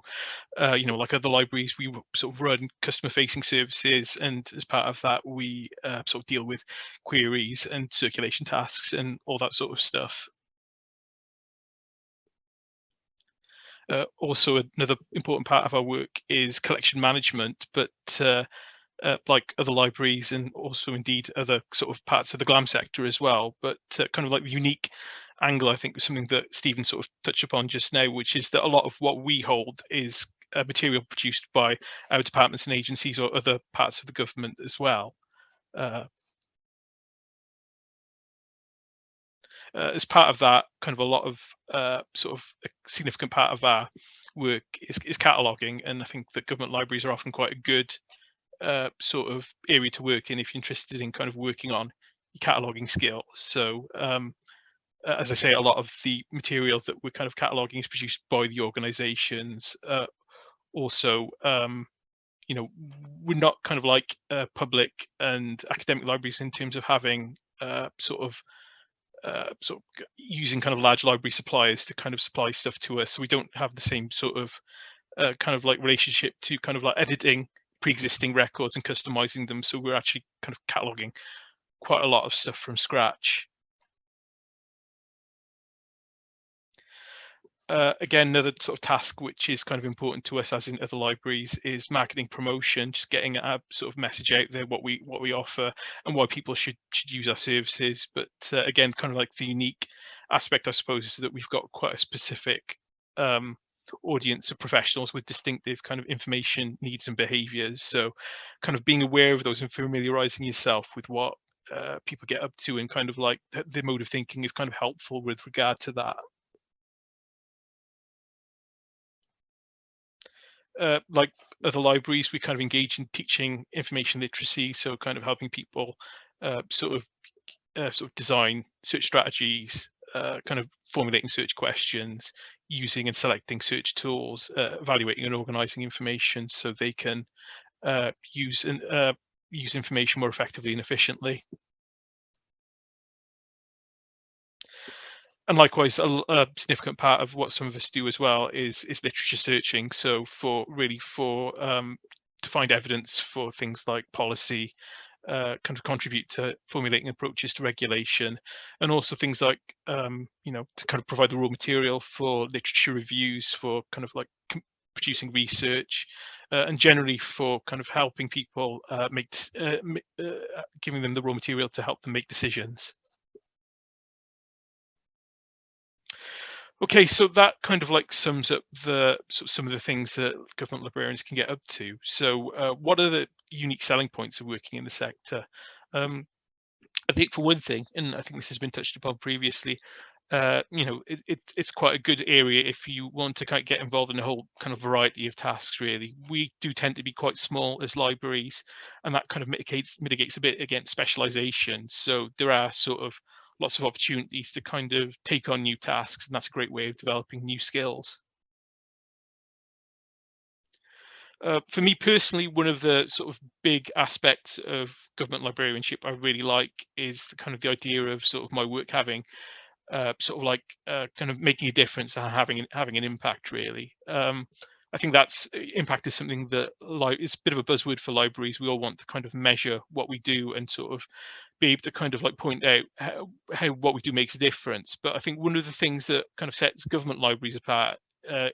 you know, like other libraries, we sort of run customer-facing services, and as part of that, we sort of deal with queries and circulation tasks and all that sort of stuff. Also, another important part of our work is collection management, but like other libraries and also indeed other sort of parts of the GLAM sector as well. But kind of like the unique angle, I think, was something that Stephen sort of touched upon just now, which is that a lot of what we hold is material produced by our departments and agencies or other parts of the government as well. As part of that, kind of a lot of sort of a significant part of our work is cataloguing, and I think that government libraries are often quite a good sort of area to work in if you're interested in kind of working on your cataloging skills. So as I say, a lot of the material that we're kind of cataloging is produced by the organizations. Also, you know, we're not kind of like public and academic libraries in terms of having sort of using kind of large library suppliers to kind of supply stuff to us. So we don't have the same sort of kind of like relationship to kind of like editing pre-existing records and customizing them. So we're actually kind of cataloging quite a lot of stuff from scratch. Again, another sort of task which is kind of important to us, as in other libraries, is marketing promotion, just getting a sort of message out there, what we offer and why people should use our services. But again, kind of like the unique aspect, I suppose, is that we've got quite a specific audience of professionals with distinctive kind of information needs and behaviors. So kind of being aware of those and familiarizing yourself with what people get up to and kind of like their mode of thinking is kind of helpful with regard to that. Like other libraries, we kind of engage in teaching information literacy, so kind of helping people sort of design search strategies, kind of formulating search questions, using and selecting search tools, evaluating and organizing information so they can use information more effectively and efficiently. And likewise, a significant part of what some of us do as well is literature searching. So to find evidence for things like policy, kind of contribute to formulating approaches to regulation, and also things like you know, to kind of provide the raw material for literature reviews, for kind of like producing research, and generally for kind of helping people giving them the raw material to help them make decisions. Okay, so that kind of like sums up some of the things that government librarians can get up to. So what are the unique selling points of working in the sector? I think for one thing, and I think this has been touched upon previously, you know, it's quite a good area if you want to kind of get involved in a whole kind of variety of tasks, really. We do tend to be quite small as libraries, and that kind of mitigates a bit against specialization. So there are sort of lots of opportunities to kind of take on new tasks, and that's a great way of developing new skills. For me personally, one of the sort of big aspects of government librarianship I really like is the kind of the idea of sort of my work having sort of like kind of making a difference and having an impact, really. I think that's impact is something that it's a bit of a buzzword for libraries. We all want to kind of measure what we do and sort of be able to kind of like point out how what we do makes a difference. But I think one of the things that kind of sets government libraries apart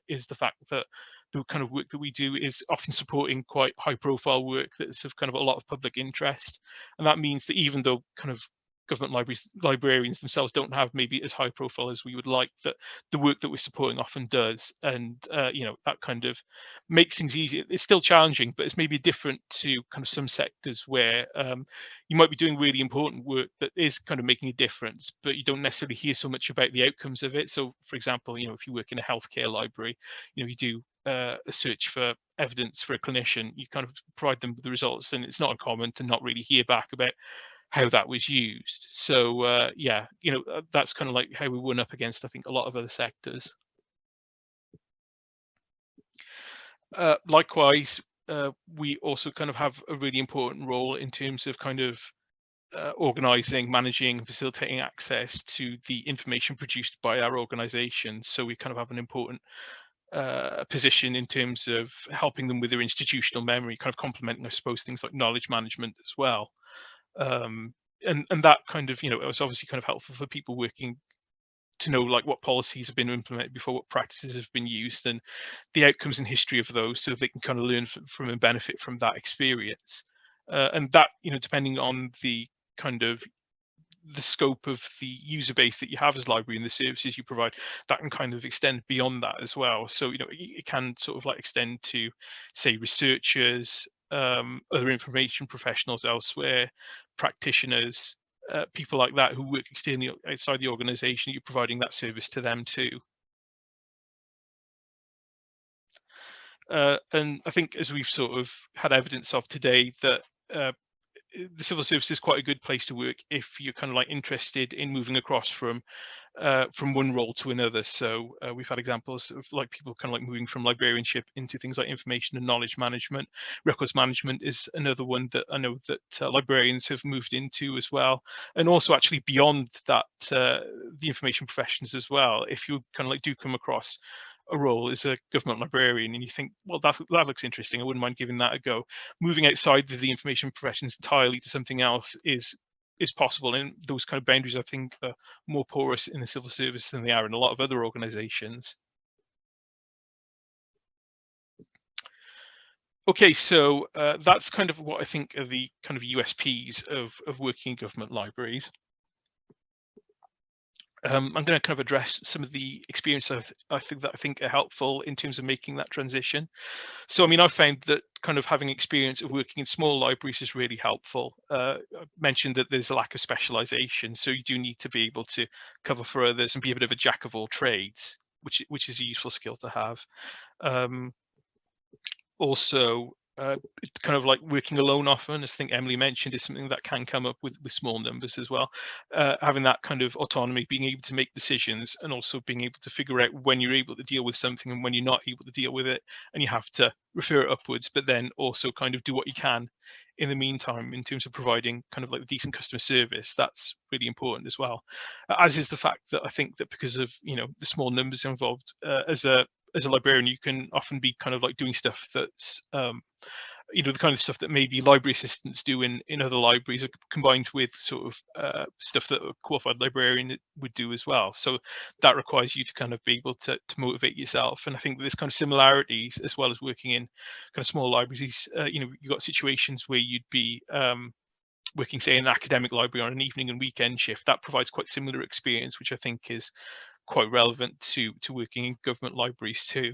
is the fact that the kind of work that we do is often supporting quite high profile work that's of kind of a lot of public interest. And that means that even though kind of government librarians themselves don't have maybe as high profile as we would like, that the work that we're supporting often does. And you know, that kind of makes things easier. It's still challenging, but it's maybe different to kind of some sectors where you might be doing really important work that is kind of making a difference, but you don't necessarily hear so much about the outcomes of it. So for example, you know, if you work in a healthcare library, you know, you do a search for evidence for a clinician, you kind of provide them with the results, and it's not uncommon to not really hear back about how that was used. So yeah, you know, that's kind of like how we went up against, I think, a lot of other sectors. Likewise, we also kind of have a really important role in terms of kind of organising, managing, facilitating access to the information produced by our organisations. So we kind of have an important position in terms of helping them with their institutional memory, kind of complementing, I suppose, things like knowledge management as well. And that kind of, it was obviously kind of helpful for people working to know like what policies have been implemented before, what practices have been used, and the outcomes and history of those, so they can kind of learn from and benefit from that experience. And that, depending on the kind of the scope of the user base that you have as library and the services you provide, that can kind of extend beyond that as well. So it can sort of like extend to, say, researchers, other information professionals elsewhere, practitioners, people like that who work externally outside the organization. You're providing that service to them too. And I think, as we've sort of had evidence of today, that the civil service is quite a good place to work if you're kind of like interested in moving across from one role to another. So we've had examples of like people kind of like moving from librarianship into things like information and knowledge management. Records management is another one that I know that librarians have moved into as well, and also actually beyond that, the information professions as well. If you kind of like do come across a role as a government librarian and you think, well, that looks interesting, I wouldn't mind giving that a go, moving outside the information professions entirely to something else is possible. And those kind of boundaries, I think, are more porous in the civil service than they are in a lot of other organizations. Okay, so that's kind of what I think are the kind of USPs of working in government libraries. I'm going to kind of address some of the experiences I think are helpful in terms of making that transition. So, I mean, I've found that kind of having experience of working in small libraries is really helpful. I mentioned that there's a lack of specialization, so you do need to be able to cover for others and be a bit of a jack of all trades, which is a useful skill to have. Also, it's kind of like working alone often, as I think Emily mentioned, is something that can come up with small numbers as well. Having that kind of autonomy, being able to make decisions, and also being able to figure out when you're able to deal with something and when you're not able to deal with it, and you have to refer it upwards, but then also kind of do what you can in the meantime in terms of providing kind of like decent customer service. That's really important as well, as is the fact that I think that because of the small numbers involved, as a librarian, you can often be kind of like doing stuff that's the kind of stuff that maybe library assistants do in other libraries, combined with sort of stuff that a qualified librarian would do as well. So that requires you to kind of be able to motivate yourself. And I think there's kind of similarities as well as working in kind of small libraries. You've got situations where you'd be working, say, in an academic library on an evening and weekend shift. That provides quite similar experience, which I think is quite relevant to working in government libraries too.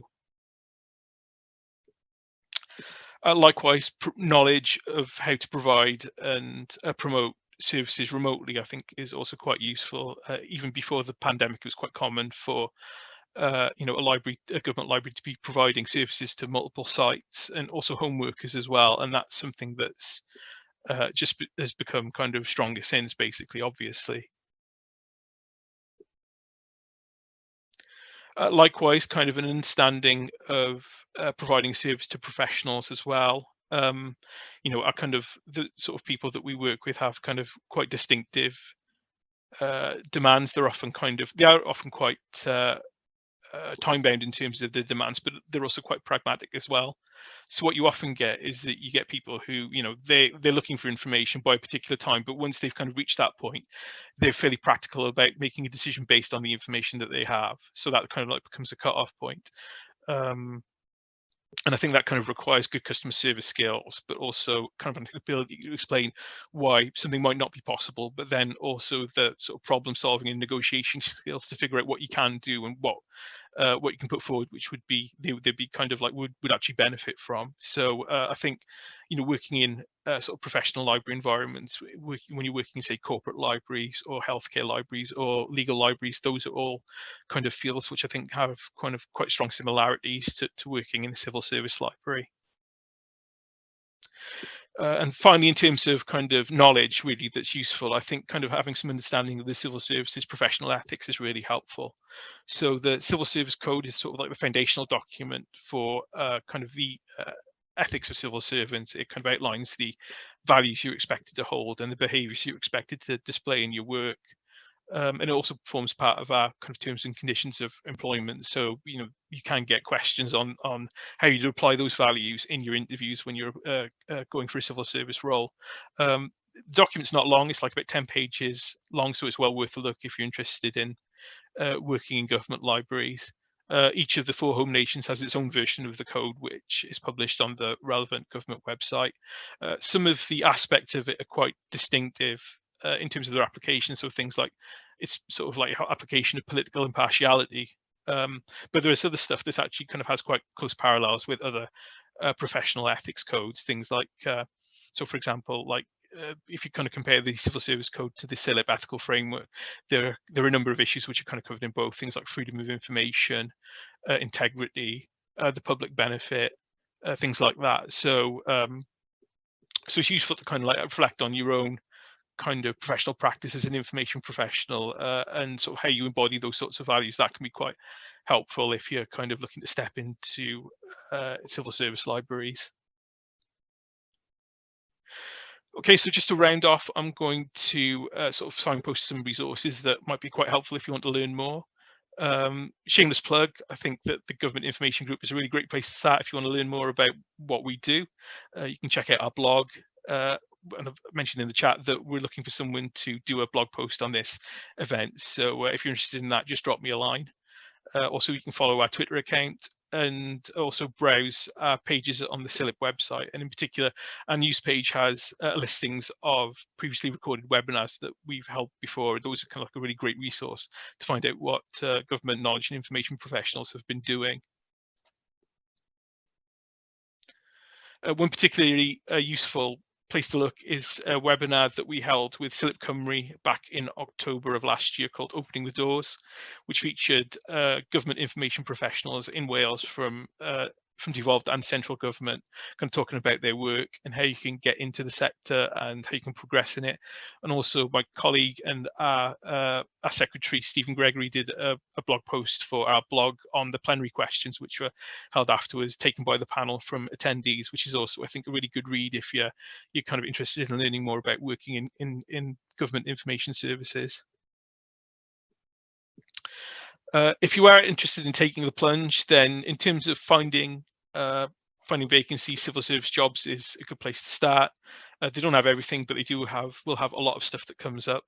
Likewise, knowledge of how to provide and promote services remotely, I think, is also quite useful. Even before the pandemic, it was quite common for a government library to be providing services to multiple sites and also home workers as well. And that's something that's just has become kind of stronger since, basically, obviously. Likewise, kind of an understanding of providing service to professionals as well. Are kind of the sort of people that we work with have kind of quite distinctive demands. They are often quite time bound in terms of the demands, but they're also quite pragmatic as well. So what you often get is that you get people who, they're looking for information by a particular time, but once they've kind of reached that point, they're fairly practical about making a decision based on the information that they have. So that kind of like becomes a cut-off point. And I think that kind of requires good customer service skills, but also kind of an ability to explain why something might not be possible, but then also the sort of problem solving and negotiation skills to figure out what you can do and what you can put forward, which would be they'd be kind of like would actually benefit from. So I think working in sort of professional library environments, when you're working in, say, corporate libraries or healthcare libraries or legal libraries, those are all kind of fields which I think have kind of quite strong similarities to working in a civil service library. And finally, in terms of kind of knowledge really that's useful, I think kind of having some understanding of the civil services professional ethics is really helpful. So the Civil Service Code is sort of like the foundational document for kind of the ethics of civil servants. It kind of outlines the values you're expected to hold and the behaviours you're expected to display in your work. And it also forms part of our kind of terms and conditions of employment. So, you know, you can get questions on how you apply those values in your interviews when you're going for a civil service role. The document's not long, it's like about 10 pages long, so it's well worth a look if you're interested in working in government libraries. Each of the 4 home nations has its own version of the code, which is published on the relevant government website. Some of the aspects of it are quite distinctive in terms of their application. So things like, it's sort of like application of political impartiality. But there is other stuff that actually kind of has quite close parallels with other professional ethics codes. Things like, so for example, like if you kind of compare the civil service code to the CILIP ethical framework, there are a number of issues which are kind of covered in both, things like freedom of information, integrity, the public benefit, things like that. So so it's useful to kind of like reflect on your own kind of professional practice as an information professional, and sort of how you embody those sorts of values. That can be quite helpful if you're kind of looking to step into civil service libraries. Okay, so just to round off, I'm going to sort of signpost some resources that might be quite helpful if you want to learn more. Shameless plug, I think that the Government Information Group is a really great place to start if you want to learn more about what we do. You can check out our blog. And I've mentioned in the chat that we're looking for someone to do a blog post on this event. So if you're interested in that, just drop me a line. Also, you can follow our Twitter account and also browse our pages on the CILIP website. And in particular, our news page has listings of previously recorded webinars that we've held before. Those are kind of like a really great resource to find out what government knowledge and information professionals have been doing. One particularly useful place to look is a webinar that we held with CILIP Cymru back in October of last year called Opening the Doors, which featured government information professionals in Wales from devolved and central government, kind of talking about their work and how you can get into the sector and how you can progress in it. And also my colleague and our secretary, Stephen Gregory, did a blog post for our blog on the plenary questions, which were held afterwards, taken by the panel from attendees, which is also, I think, a really good read if you're kind of interested in learning more about working in government information services. If you are interested in taking the plunge, then in terms of finding vacancies, civil service jobs is a good place to start. They don't have everything, but they will have a lot of stuff that comes up.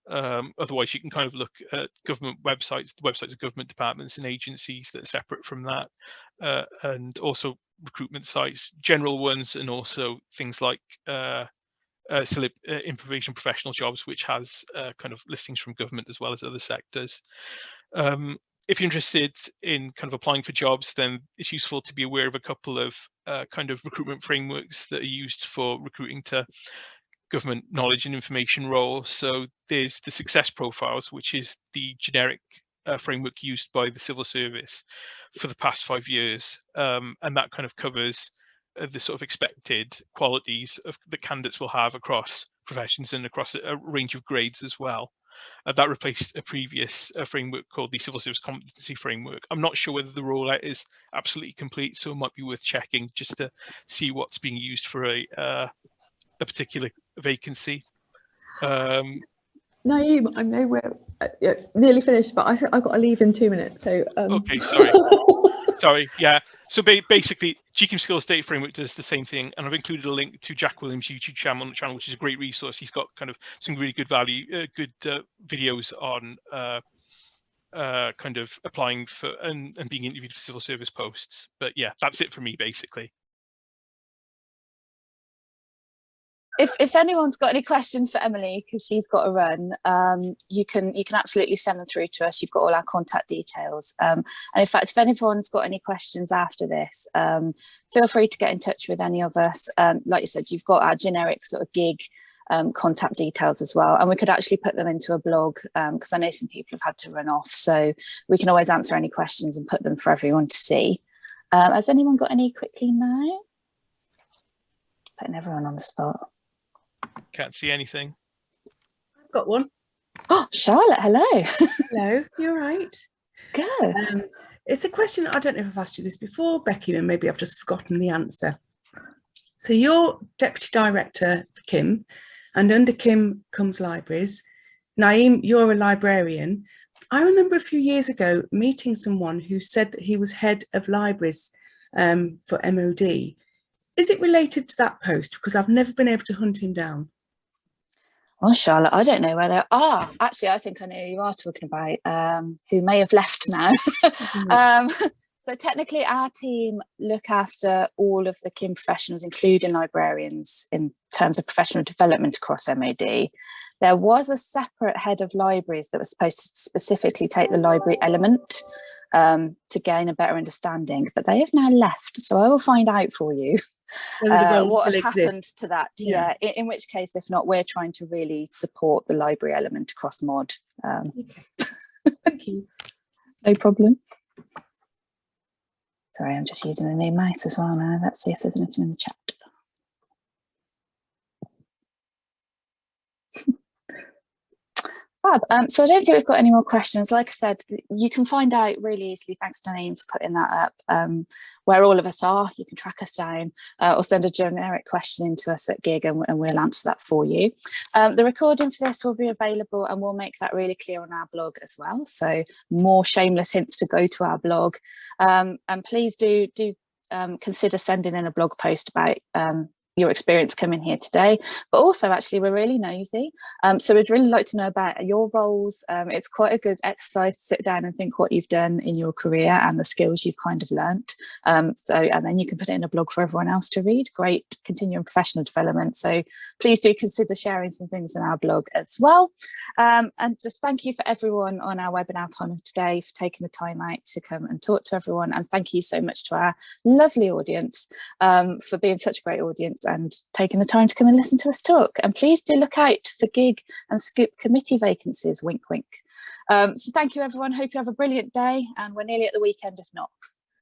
Otherwise, you can kind of look at government websites, the websites of government departments and agencies that are separate from that, and also recruitment sites, general ones, and also things like CILIP information professional jobs, which has kind of listings from government as well as other sectors. If you're interested in kind of applying for jobs, then it's useful to be aware of a couple of kind of recruitment frameworks that are used for recruiting to government knowledge and information roles. So there's the success profiles, which is the generic framework used by the civil service for the past 5 years, and that kind of covers the sort of expected qualities that candidates will have across professions and across a range of grades as well. That replaced a previous framework called the Civil Service Competency Framework. I'm not sure whether the rollout is absolutely complete, so it might be worth checking just to see what's being used for a particular vacancy. Naeem, I'm nowhere, nearly finished, but I've got to leave in 2 minutes. So okay, sorry. Sorry, yeah. So basically, GCIM Skills Data Framework does the same thing, and I've included a link to Jack Williams' YouTube channel, which is a great resource. He's got kind of some really good videos on kind of applying for and being interviewed for civil service posts. But yeah, that's it for me, basically. If anyone's got any questions for Emily, because she's got to run, you can absolutely send them through to us. You've got all our contact details. And in fact, if anyone's got any questions after this, feel free to get in touch with any of us. Like you said, you've got our generic sort of gig contact details as well. And we could actually put them into a blog because I know some people have had to run off. So we can always answer any questions and put them for everyone to see. Has anyone got any quickly now? Putting everyone on the spot. Can't see anything. I've got one. Oh, Charlotte, hello. Hello, you're right. Good. It's a question, I don't know if I've asked you this before, Becky, and maybe I've just forgotten the answer. So you're Deputy Director for Kim, and under Kim comes libraries. Naeem, you're a librarian. I remember a few years ago meeting someone who said that he was head of libraries for MOD. Is it related to that post? Because I've never been able to hunt him down. Well, Charlotte, I don't know whether. Actually, I think I know who you are talking about, who may have left now. So technically, our team look after all of the Kim professionals, including librarians, in terms of professional development across MOD. There was a separate head of libraries that was supposed to specifically take the library element to gain a better understanding, but they have now left. So I will find out for you what has happened to that. Yeah. In which case, if not, we're trying to really support the library element across MOD. Okay. Thank you. No problem. Sorry, I'm just using a new mouse as well now. Let's see if there's anything in the chat. Fab. So I don't think we've got any more questions. Like I said, you can find out really easily, thanks to Naeem for putting that up, where all of us are. You can track us down or send a generic question into us at Gig and we'll answer that for you. The recording for this will be available and we'll make that really clear on our blog as well. So more shameless hints to go to our blog. And please do consider sending in a blog post about your experience coming here today, but also actually we're really nosy, so we'd really like to know about your roles. It's quite a good exercise to sit down and think what you've done in your career and the skills you've kind of learnt, and then you can put it in a blog for everyone else to read. Great continuing professional development, so please do consider sharing some things in our blog as well. And just thank you for everyone on our webinar panel today for taking the time out to come and talk to everyone, and thank you so much to our lovely audience for being such a great audience and taking the time to come and listen to us talk. And please do look out for Gig and Scoop committee vacancies, wink wink. So thank you everyone, hope you have a brilliant day, and we're nearly at the weekend if not.